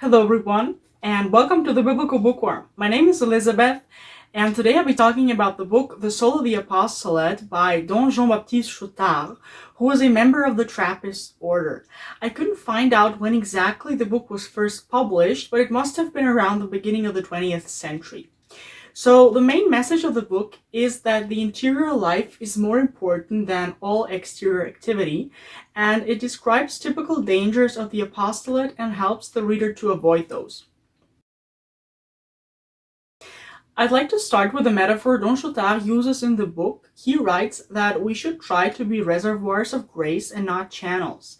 Hello everyone, and welcome to the Biblical Bookworm. My name is Elizabeth, and today I'll be talking about the book The Soul of the Apostolate by Don Jean-Baptiste Chautard, who was a member of the Trappist order. I couldn't find out when exactly the book was first published, but it must have been around the beginning of the 20th century. So the main message of the book is that the interior life is more important than all exterior activity, and it describes typical dangers of the apostolate and helps the reader to avoid those. I'd like to start with a metaphor Don Chautard uses in the book. He writes that we should try to be reservoirs of grace and not channels.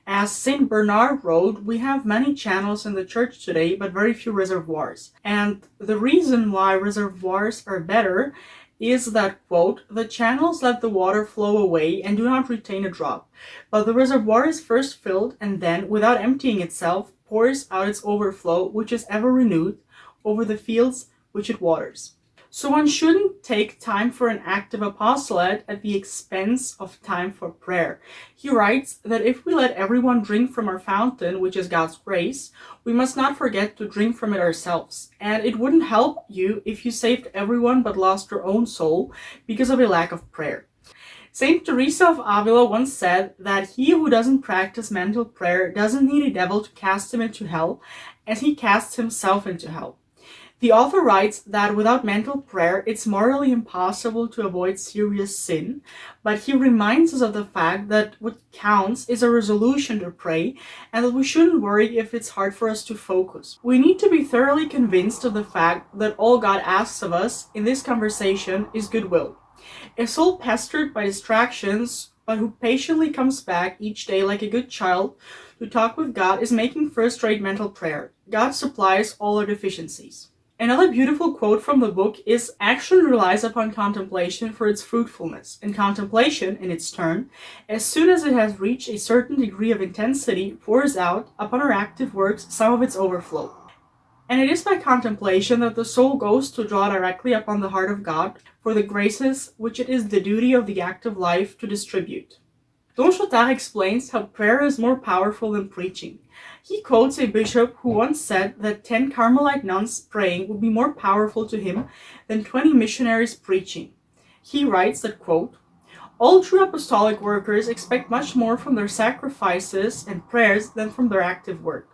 As Saint Bernard wrote, we have many channels in the church today, but very few reservoirs. And the reason why reservoirs are better is that, quote, the channels let the water flow away and do not retain a drop, but the reservoir is first filled and then, without emptying itself, pours out its overflow, which is ever renewed, over the fields which it waters. So one shouldn't take time for an active apostolate at the expense of time for prayer. He writes that if we let everyone drink from our fountain, which is God's grace, we must not forget to drink from it ourselves. And it wouldn't help you if you saved everyone but lost your own soul because of a lack of prayer. Saint Teresa of Avila once said that he who doesn't practice mental prayer doesn't need a devil to cast him into hell, as he casts himself into hell. The author writes that without mental prayer, it's morally impossible to avoid serious sin, but he reminds us of the fact that what counts is a resolution to pray, and that we shouldn't worry if it's hard for us to focus. We need to be thoroughly convinced of the fact that all God asks of us in this conversation is goodwill. A soul pestered by distractions, but who patiently comes back each day like a good child to talk with God, is making first-rate mental prayer. God supplies all our deficiencies. Another beautiful quote from the book is, action relies upon contemplation for its fruitfulness, and contemplation, in its turn, as soon as it has reached a certain degree of intensity, pours out, upon our active works, some of its overflow. And it is by contemplation that the soul goes to draw directly upon the heart of God for the graces which it is the duty of the active life to distribute. Don Chautard explains how prayer is more powerful than preaching. He quotes a bishop who once said that 10 Carmelite nuns praying would be more powerful to him than 20 missionaries preaching. He writes that, quote, all true apostolic workers expect much more from their sacrifices and prayers than from their active work.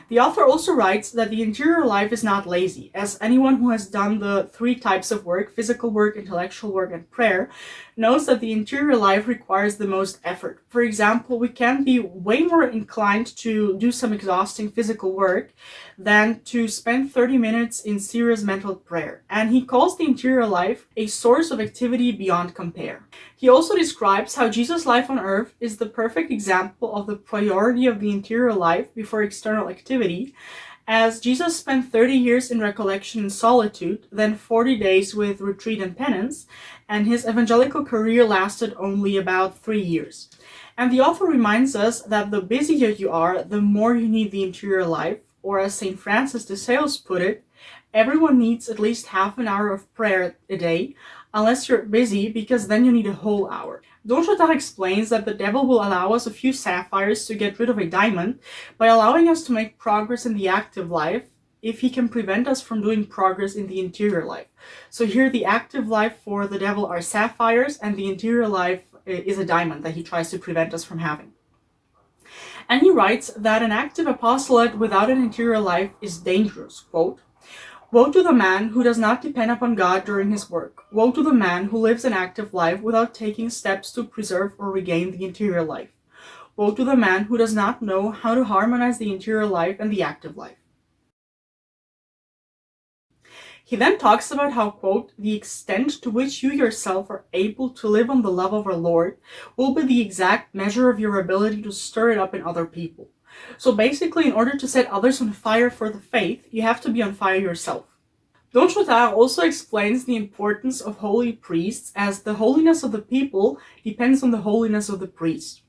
The author also writes that the interior life is not lazy, as anyone who has done the 3 types of work, physical work, intellectual work, and prayer, knows that the interior life requires the most effort. For example, we can be way more inclined to do some exhausting physical work than to spend 30 minutes in serious mental prayer. And he calls the interior life a source of activity beyond compare. He also describes how Jesus' life on earth is the perfect example of the priority of the interior life before external activity, as Jesus spent 30 years in recollection and solitude, then 40 days with retreat and penance, and his evangelical career lasted only about 3 years. And the author reminds us that the busier you are, the more you need the interior life, or as St. Francis de Sales put it, everyone needs at least half an hour of prayer a day, unless you're busy, because then you need a whole hour. Don Chautard explains that the devil will allow us a few sapphires to get rid of a diamond by allowing us to make progress in the active life if he can prevent us from doing progress in the interior life. So here the active life for the devil are sapphires, and the interior life is a diamond that he tries to prevent us from having. And he writes that an active apostolate without an interior life is dangerous, quote, woe to the man who does not depend upon God during his work. Woe to the man who lives an active life without taking steps to preserve or regain the interior life. Woe to the man who does not know how to harmonize the interior life and the active life. He then talks about how, quote, the extent to which you yourself are able to live on the love of our Lord will be the exact measure of your ability to stir it up in other people. So basically, in order to set others on fire for the faith, you have to be on fire yourself. Don Chautard also explains the importance of holy priests, as the holiness of the people depends on the holiness of the priest.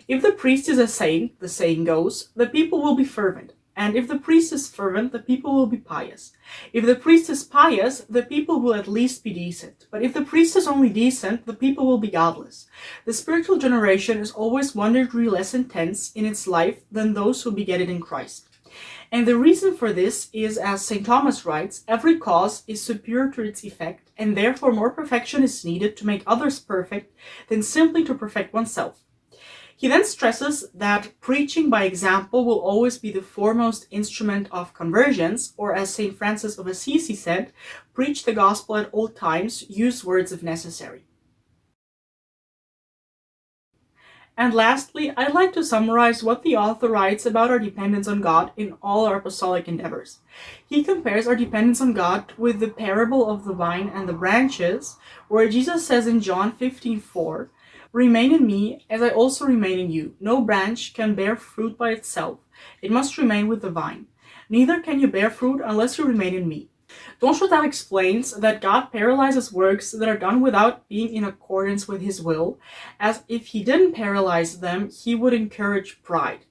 If the priest is a saint, the saying goes, the people will be fervent. And if the priest is fervent, the people will be pious. If the priest is pious, the people will at least be decent. But if the priest is only decent, the people will be godless. The spiritual generation is always 1 degree less intense in its life than those who beget it in Christ. And the reason for this is, as St. Thomas writes, every cause is superior to its effect, and therefore more perfection is needed to make others perfect than simply to perfect oneself. He then stresses that preaching by example will always be the foremost instrument of conversions, or as St. Francis of Assisi said, preach the gospel at all times, use words if necessary. And lastly, I'd like to summarize what the author writes about our dependence on God in all our apostolic endeavors. He compares our dependence on God with the parable of the vine and the branches, where Jesus says in John 15:4, "Remain in me, as I also remain in you. No branch can bear fruit by itself. It must remain with the vine. Neither can you bear fruit unless you remain in me." Don Chautard explains that God paralyzes works that are done without being in accordance with his will, as if he didn't paralyze them, he would encourage pride.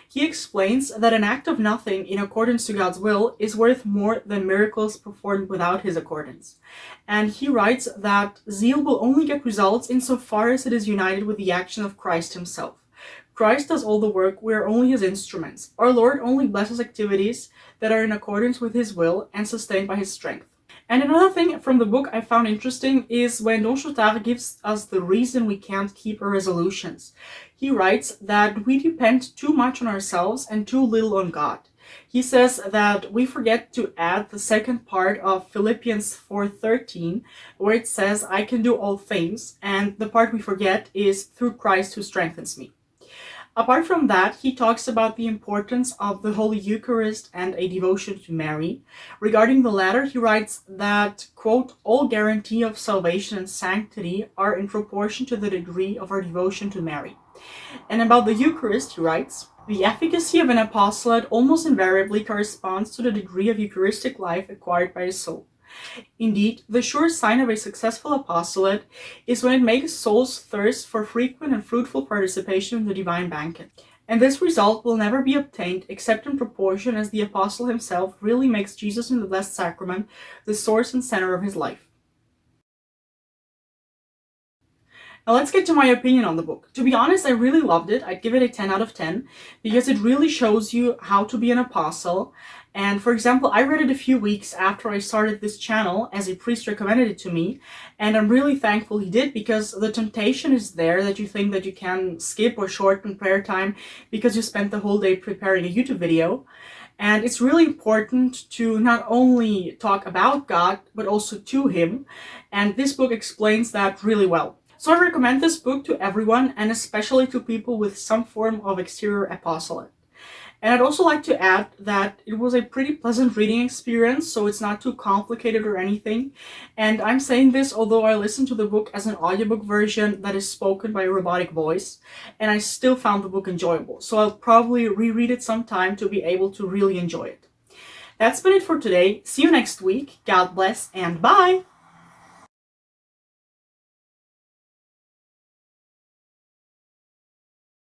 He explains that an act of nothing in accordance to God's will is worth more than miracles performed without his accordance. And he writes that zeal will only get results insofar as it is united with the action of Christ himself. Christ does all the work, we are only his instruments. Our Lord only blesses activities that are in accordance with his will and sustained by his strength. And another thing from the book I found interesting is when Don Chautard gives us the reason we can't keep our resolutions. He writes that we depend too much on ourselves and too little on God. He says that we forget to add the second part of Philippians 4:13, where it says, "I can do all things," and the part we forget is "through Christ who strengthens me." Apart from that, he talks about the importance of the Holy Eucharist and a devotion to Mary. Regarding the latter, he writes that, quote, "all guarantee of salvation and sanctity are in proportion to the degree of our devotion to Mary." And about the Eucharist, he writes, "The efficacy of an apostolate almost invariably corresponds to the degree of Eucharistic life acquired by a soul. Indeed, the sure sign of a successful apostolate is when it makes souls thirst for frequent and fruitful participation in the divine banquet. And this result will never be obtained except in proportion as the apostle himself really makes Jesus in the Blessed Sacrament the source and center of his life." Now let's get to my opinion on the book. To be honest, I really loved it. I'd give it a 10 out of 10 because it really shows you how to be an apostle. And for example, I read it a few weeks after I started this channel as a priest recommended it to me. And I'm really thankful he did because the temptation is there that you think that you can skip or shorten prayer time because you spent the whole day preparing a YouTube video. And it's really important to not only talk about God, but also to him. And this book explains that really well. So I recommend this book to everyone, and especially to people with some form of exterior apostolate. And I'd also like to add that it was a pretty pleasant reading experience, so it's not too complicated or anything. And I'm saying this although I listened to the book as an audiobook version that is spoken by a robotic voice, and I still found the book enjoyable. So I'll probably reread it sometime to be able to really enjoy it. That's been it for today. See you next week. God bless and bye!